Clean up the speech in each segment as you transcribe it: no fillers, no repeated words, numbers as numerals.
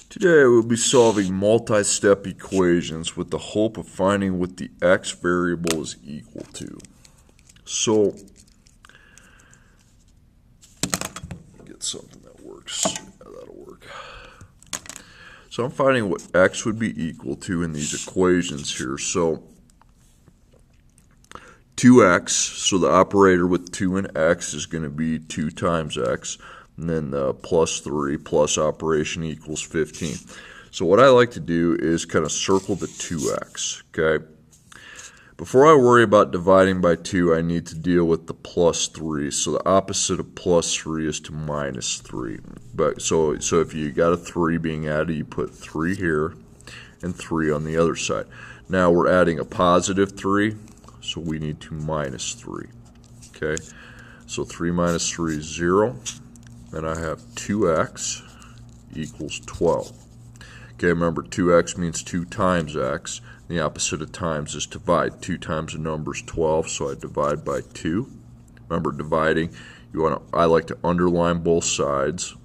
Today we'll be solving multi-step equations with the hope of finding what the x variable is equal to. So, get something that works. Yeah, that'll work. So I'm finding what x would be equal to in these equations here. So 2x, so the operator with 2 and x is going to be 2 times x. And then the plus 3 plus operation equals 15. So what I like to do is kind of circle the 2x, okay? Before I worry about dividing by 2, I need to deal with the plus 3. So the opposite of plus 3 is to minus 3. But so if you got a 3 being added, you put 3 here and 3 on the other side. Now we're adding a positive 3, so we need to minus 3, okay? So 3 minus 3 is 0. And I have 2x equals 12. Okay, remember 2x means 2 times x. The opposite of times is divide. 2 times a number is 12, so I divide by 2. Remember, dividing, I like to underline both sides.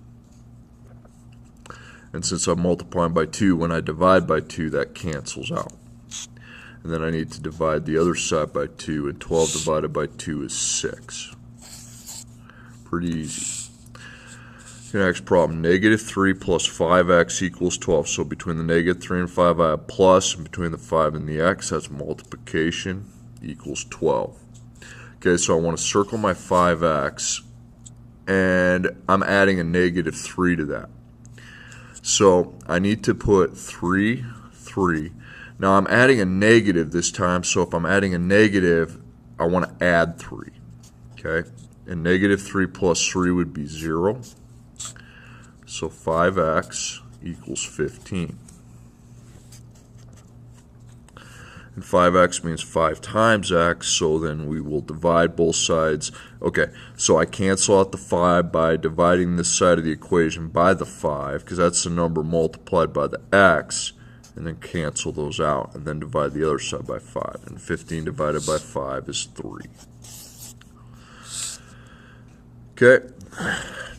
And since I'm multiplying by 2, when I divide by 2, that cancels out. And then I need to divide the other side by 2, and 12 divided by 2 is 6. Pretty easy. Next problem, negative 3 plus 5x equals 12. So between the negative 3 and 5, I have plus, and between the 5 and the x, that's multiplication equals 12. Okay, so I want to circle my 5x, and I'm adding a negative 3 to that. So I need to put 3, 3. Now I'm adding a negative this time, so if I'm adding a negative, I want to add 3. Okay, and negative 3 plus 3 would be 0. So 5x equals 15. And 5x means 5 times x, so then we will divide both sides. Okay, so I cancel out the 5 by dividing this side of the equation by the 5, because that's the number multiplied by the x, and then cancel those out, and then divide the other side by 5. And 15 divided by 5 is 3. Okay.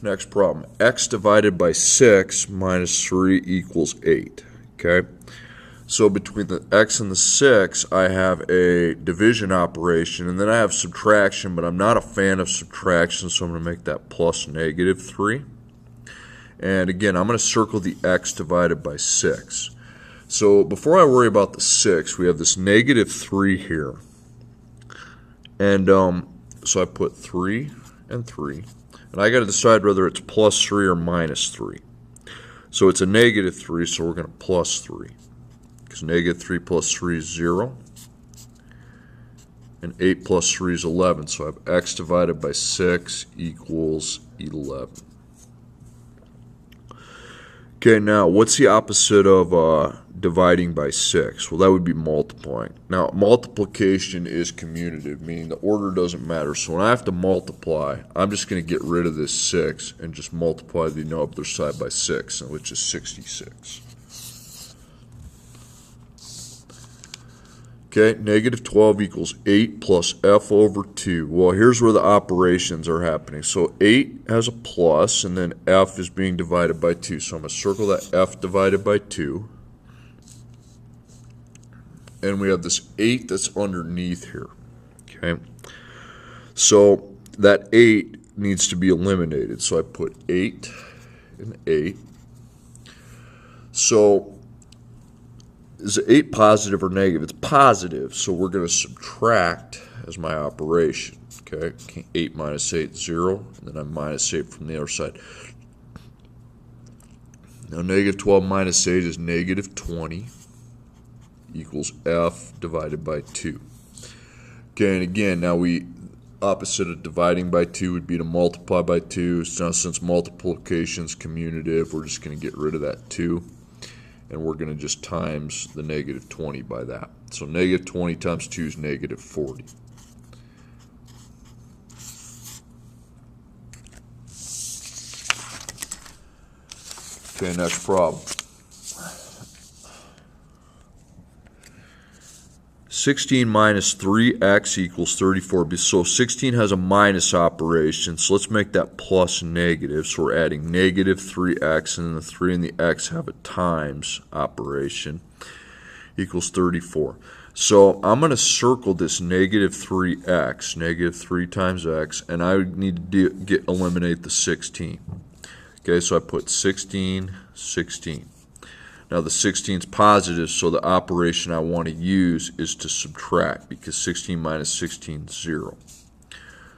Next problem, x divided by 6 minus 3 equals 8, okay? So between the x and the 6, I have a division operation, and then I have subtraction, but I'm not a fan of subtraction, so I'm going to make that plus negative 3. And again, I'm going to circle the x divided by 6. So before I worry about the 6, we have this negative 3 here. And so I put 3 and 3. And I got to decide whether it's plus 3 or minus 3. So it's a negative 3, so we're going to plus 3. Because negative 3 plus 3 is 0. And 8 plus 3 is 11. So I have x divided by 6 equals 11. Okay, now what's the opposite of dividing by 6? Well, that would be multiplying. Now, multiplication is commutative, meaning the order doesn't matter. So when I have to multiply, I'm just going to get rid of this 6 and just multiply the other side by 6, which is 66. Okay, negative 12 equals 8 plus f over 2. Well, here's where the operations are happening. So 8 has a plus, and then f is being divided by 2. So I'm going to circle that f divided by 2. And we have this 8 that's underneath here. Okay, so that 8 needs to be eliminated. So I put 8 and 8. So is 8 positive or negative? It's positive, so we're going to subtract as my operation. Okay, 8 minus 8, 0, and then I minus 8 from the other side. Now negative 12 minus 8 is negative 20 equals f divided by 2. Okay, and again, now opposite of dividing by 2 would be to multiply by 2. So since multiplication is commutative, we're just going to get rid of that 2. And we're going to just times the negative 20 by that. So negative 20 times 2 is negative 40. Okay, next problem. 16 minus 3x equals 34. So 16 has a minus operation, so let's make that plus negative. So we're adding negative 3x, and then the 3 and the x have a times operation, equals 34. So I'm going to circle this negative 3x, negative 3 times x, and I need to eliminate the 16. Okay, so I put 16, 16. Now the 16 is positive, so the operation I want to use is to subtract, because 16 minus 16 is 0.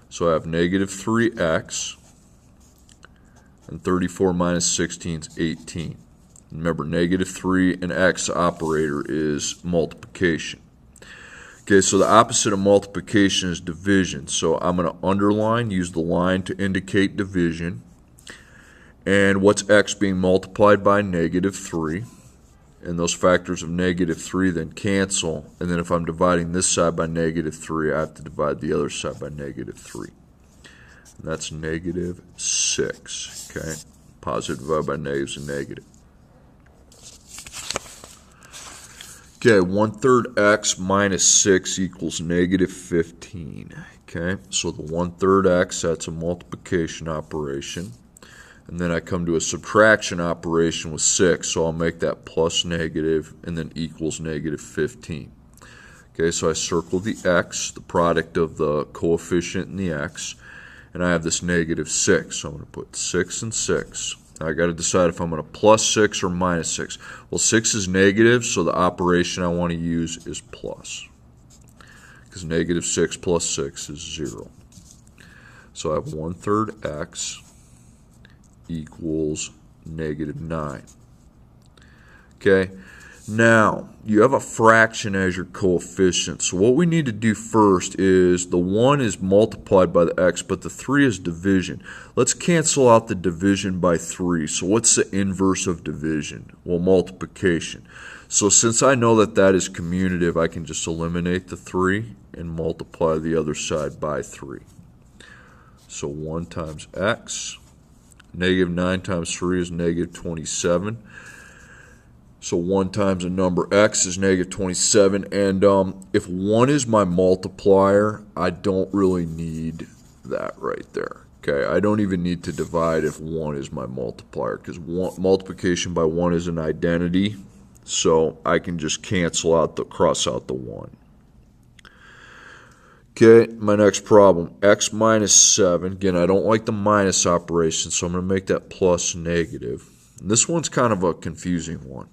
So I have negative 3x, and 34 minus 16 is 18. Remember, negative 3 and x operator is multiplication. Okay, so the opposite of multiplication is division. So I'm going to underline, use the line to indicate division. And what's x being multiplied by? Negative 3. And those factors of negative 3 then cancel. And then if I'm dividing this side by negative 3, I have to divide the other side by negative 3. And that's negative 6. Okay, positive divided by negative is a negative. Okay, 1/3 x minus 6 equals negative 15. Okay, so the 1/3 x, that's a multiplication operation. And then I come to a subtraction operation with 6, so I'll make that plus negative and then equals negative 15. Okay, so I circle the x, the product of the coefficient and the x, and I have this negative 6. So I'm going to put 6 and 6. Now I got to decide if I'm going to plus 6 or minus 6. Well, 6 is negative, so the operation I want to use is plus, because negative 6 plus 6 is 0. So I have 1/3 x equals negative 9. Okay, now you have a fraction as your coefficient. So what we need to do first is the 1 is multiplied by the x, but the 3 is division. Let's cancel out the division by 3. So what's the inverse of division? Well, multiplication. So since I know that that is commutative, I can just eliminate the 3 and multiply the other side by 3. So 1 times x. Negative 9 times 3 is negative 27. So 1 times a number x is negative 27. And if 1 is my multiplier, I don't really need that right there. Okay, I don't even need to divide if 1 is my multiplier, because multiplication by 1 is an identity. So I can just cancel out cross out the 1. Okay, my next problem, x minus 7. Again, I don't like the minus operation, so I'm going to make that plus negative. And this one's kind of a confusing one.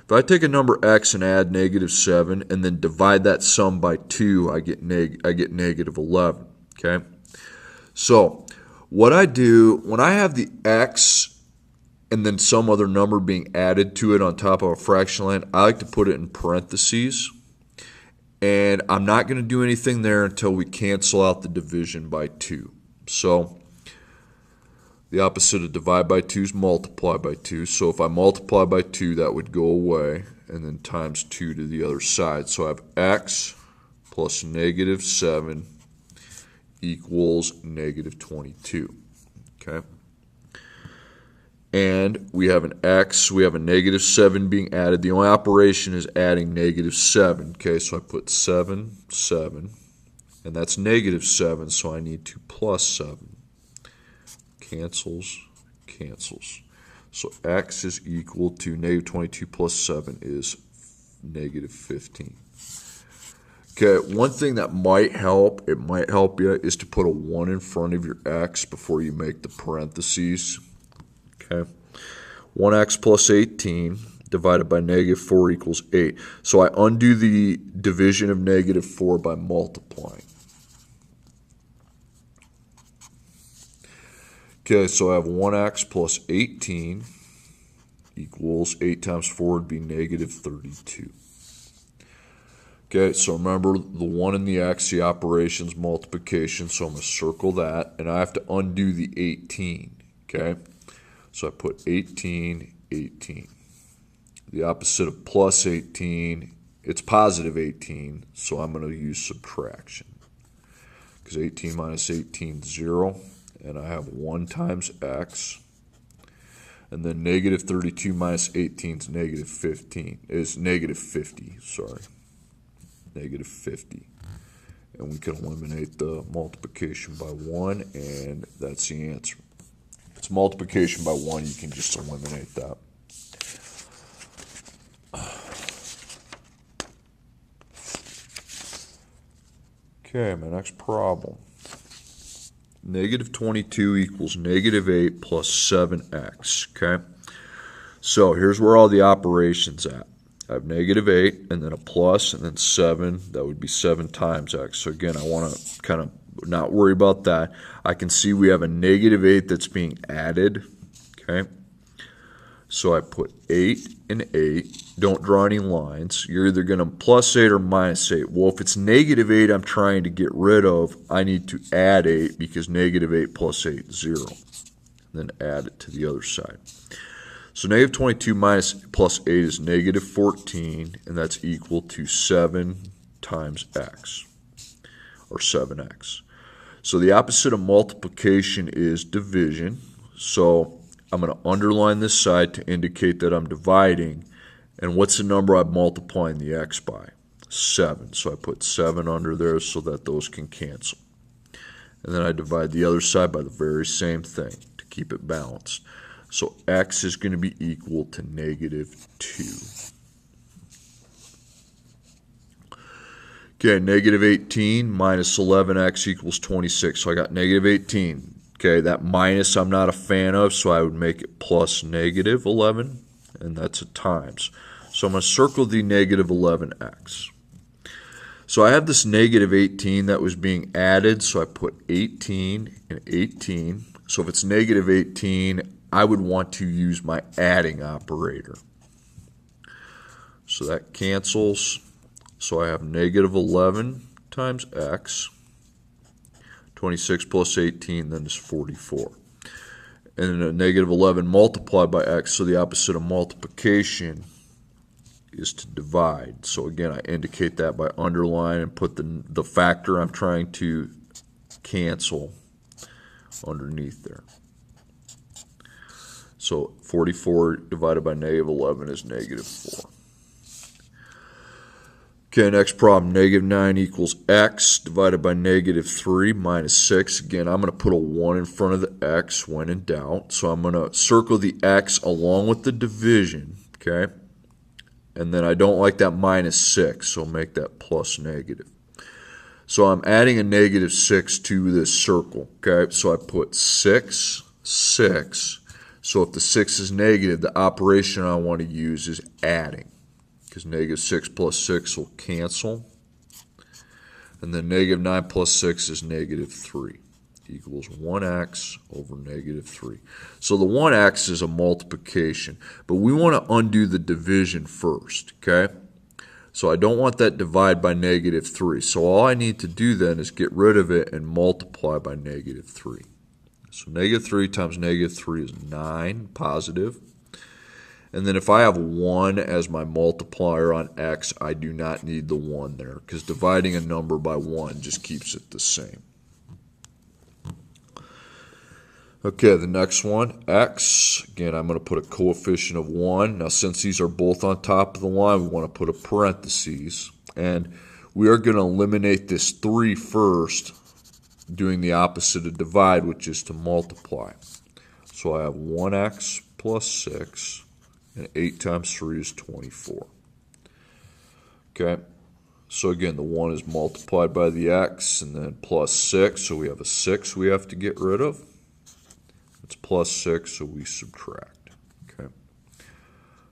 If I take a number x and add negative 7 and then divide that sum by 2, I get negative 11. Okay, so what I do when I have the x and then some other number being added to it on top of a fraction line, I like to put it in parentheses. And I'm not going to do anything there until we cancel out the division by 2. So the opposite of divide by 2 is multiply by 2. So if I multiply by 2, that would go away, and then times 2 to the other side. So I have x plus negative 7 equals negative 22. Okay. And we have an x, we have a negative 7 being added. The only operation is adding negative 7. Okay, so I put 7, 7, and that's negative 7, so I need to plus 7. Cancels, cancels. So x is equal to negative 22 plus 7 is negative 15. Okay, one thing that might help, it might help you, is to put a 1 in front of your x before you make the parentheses. Okay, 1x plus 18 divided by negative 4 equals 8. So I undo the division of negative 4 by multiplying. Okay, so I have 1x plus 18 equals 8 times 4 would be negative 32. Okay, so remember the 1 and the x, the operation's multiplication, so I'm going to circle that, and I have to undo the 18. Okay, so I put 18, 18. The opposite of plus 18, it's positive 18, so I'm going to use subtraction. Because 18 minus 18 is 0, and I have 1 times x. And then negative 32 minus 18 is negative 15, is negative 50, sorry. negative 50. And we can eliminate the multiplication by 1, and that's the answer. If it's multiplication by 1, you can just eliminate that. Okay, my next problem. Negative 22 equals negative 8 plus 7x, okay? So here's where all the operations at. I have negative 8 and then a plus and then 7. That would be 7 times x. So again, I want to kind of not worry about that. I can see we have a negative 8 that's being added, okay? So I put 8 and 8. Don't draw any lines. You're either going to plus 8 or minus 8. Well, if it's negative 8 I'm trying to get rid of, I need to add 8 because negative 8 plus 8 is 0. And then add it to the other side. So negative 22 minus plus 8 is negative 14, and that's equal to 7 times x, or 7x. So the opposite of multiplication is division. So I'm going to underline this side to indicate that I'm dividing. And what's the number I'm multiplying the x by? 7. So I put 7 under there so that those can cancel. And then I divide the other side by the very same thing to keep it balanced. So x is going to be equal to negative 2. Okay, negative 18 minus 11x equals 26. So I got negative 18. Okay, that minus I'm not a fan of, so I would make it plus negative 11, and that's a times. So I'm going to circle the negative 11x. So I have this negative 18 that was being added, so I put 18 and 18. So if it's negative 18, I would want to use my adding operator. So that cancels. So I have negative 11 times x. 26 plus 18 then is 44. And then a negative 11 multiplied by x, so the opposite of multiplication is to divide. So again, I indicate that by underline and put the factor I'm trying to cancel underneath there. So 44 divided by negative 11 is negative 4. Okay, next problem. Negative 9 equals x divided by negative 3 minus 6. Again, I'm going to put a 1 in front of the x when in doubt. So I'm going to circle the x along with the division, okay? And then I don't like that minus 6, so make that plus negative. So I'm adding a negative 6 to this circle, okay? So I put 6, 6. So if the 6 is negative, the operation I want to use is adding, because negative 6 plus 6 will cancel. And then negative 9 plus 6 is negative 3, equals 1x over negative 3. So the 1x is a multiplication, but we want to undo the division first, okay? So I don't want that divide by negative 3. So all I need to do then is get rid of it and multiply by negative 3. So negative 3 times negative 3 is 9, positive. And then if I have 1 as my multiplier on x, I do not need the 1 there, because dividing a number by 1 just keeps it the same. Okay, the next one, x. Again, I'm going to put a coefficient of 1. Now, since these are both on top of the line, we want to put a parentheses. And we are going to eliminate this 3 first, doing the opposite of divide, which is to multiply. So I have 1x plus 6, and 8 times 3 is 24. Okay, so again, the 1 is multiplied by the x, and then plus 6, so we have a 6 we have to get rid of. It's plus 6, so we subtract. Okay,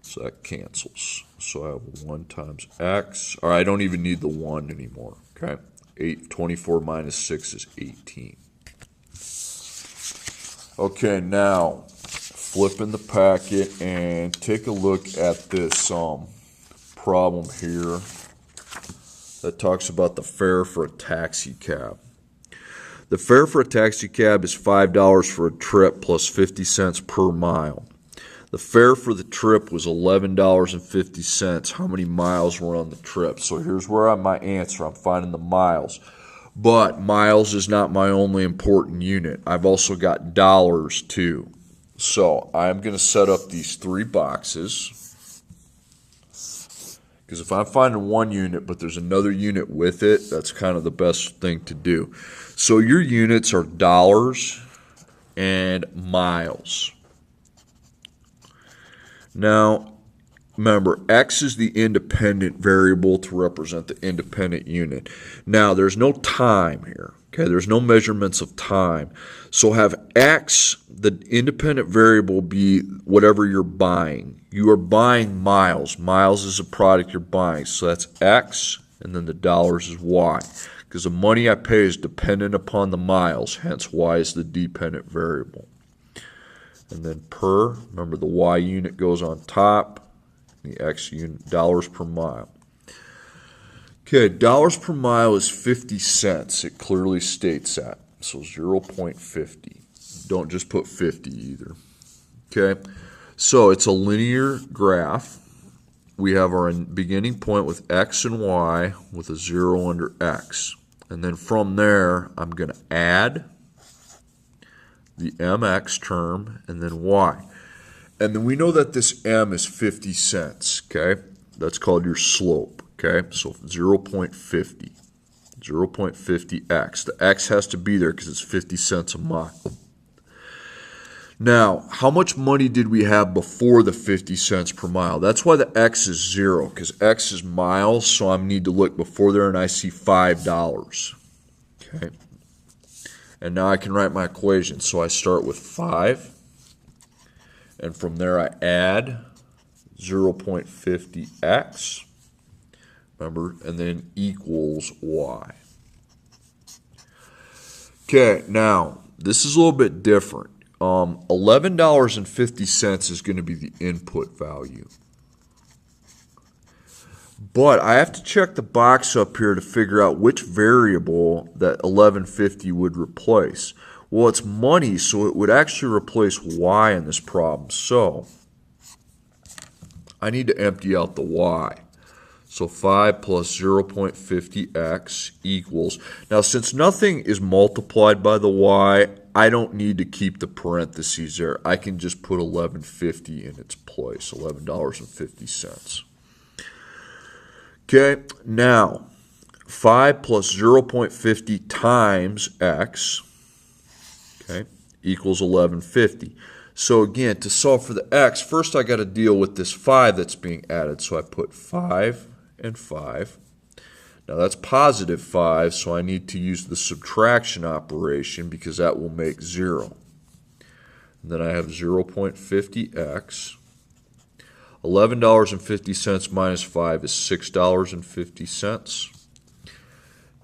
so that cancels. So I have 1 times x, or I don't even need the 1 anymore. Okay, 24 minus 6 is 18. Okay, now flip in the packet and take a look at this problem here that talks about the fare for a taxi cab. The fare for a taxi cab is $5 for a trip plus 50 cents per mile. The fare for the trip was $11.50. How many miles were on the trip? So here's where my answer. I'm finding the miles. But miles is not my only important unit. I've also got dollars too. So I'm going to set up these 3 boxes, Because if I'm finding 1 unit, but there's another unit with it, that's kind of the best thing to do. So your units are dollars and miles. Now, remember, X is the independent variable to represent the independent unit. Now, there's no time here. Okay, there's no measurements of time. So have X, the independent variable, be whatever you're buying. You are buying miles. Miles is a product you're buying. So that's X, and then the dollars is Y. Because the money I pay is dependent upon the miles, hence Y is the dependent variable. And then per, remember the Y unit goes on top, the X unit, dollars per mile. Okay, dollars per mile is 50 cents. It clearly states that. So 0.50. Don't just put 50 either. Okay, so it's a linear graph. We have our beginning point with X and Y with a 0 under X. And then from there, I'm going to add the MX term and then Y. And then we know that this M is 50 cents. Okay, that's called your slope. Okay, so 0.50, 0.50x. The x has to be there because it's 50 cents a mile. Now, how much money did we have before the 50 cents per mile? That's why the x is 0, because x is miles, so I need to look before there, and I see $5. Okay, and now I can write my equation. So I start with 5, and from there I add 0.50x. Remember, and then equals y. Okay, now this is a little bit different. $11.50 is going to be the input value. But I have to check the box up here to figure out which variable that $11.50 would replace. Well, it's money, so it would actually replace y in this problem. So I need to empty out the y. So 5 plus 0.50x equals. Now, since nothing is multiplied by the y, I don't need to keep the parentheses there. I can just put $11.50 in its place, $11.50. Okay, now 5 plus 0.50 times x, okay, equals $11.50. So again, to solve for the x, first I got to deal with this 5 that's being added. So I put 5 and 5. Now that's positive 5, so I need to use the subtraction operation because that will make 0. And then I have 0.50x. $11.50 minus 5 is $6.50.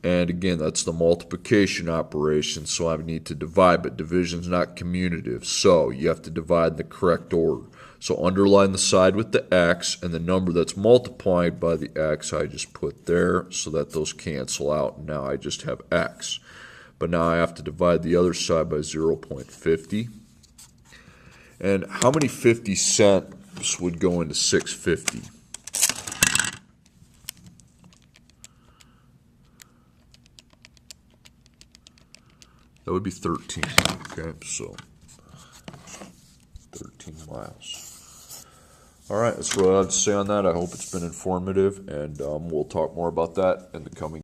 And again, that's the multiplication operation, so I need to divide, but division is not commutative, so you have to divide in the correct order. So underline the side with the x, and the number that's multiplied by the x I just put there so that those cancel out, and now I just have x. But now I have to divide the other side by 0.50. And how many 50 cents would go into 650? That would be 13. Okay, so 13 miles. All right, that's what I have to say on that. I hope it's been informative, and we'll talk more about that in the coming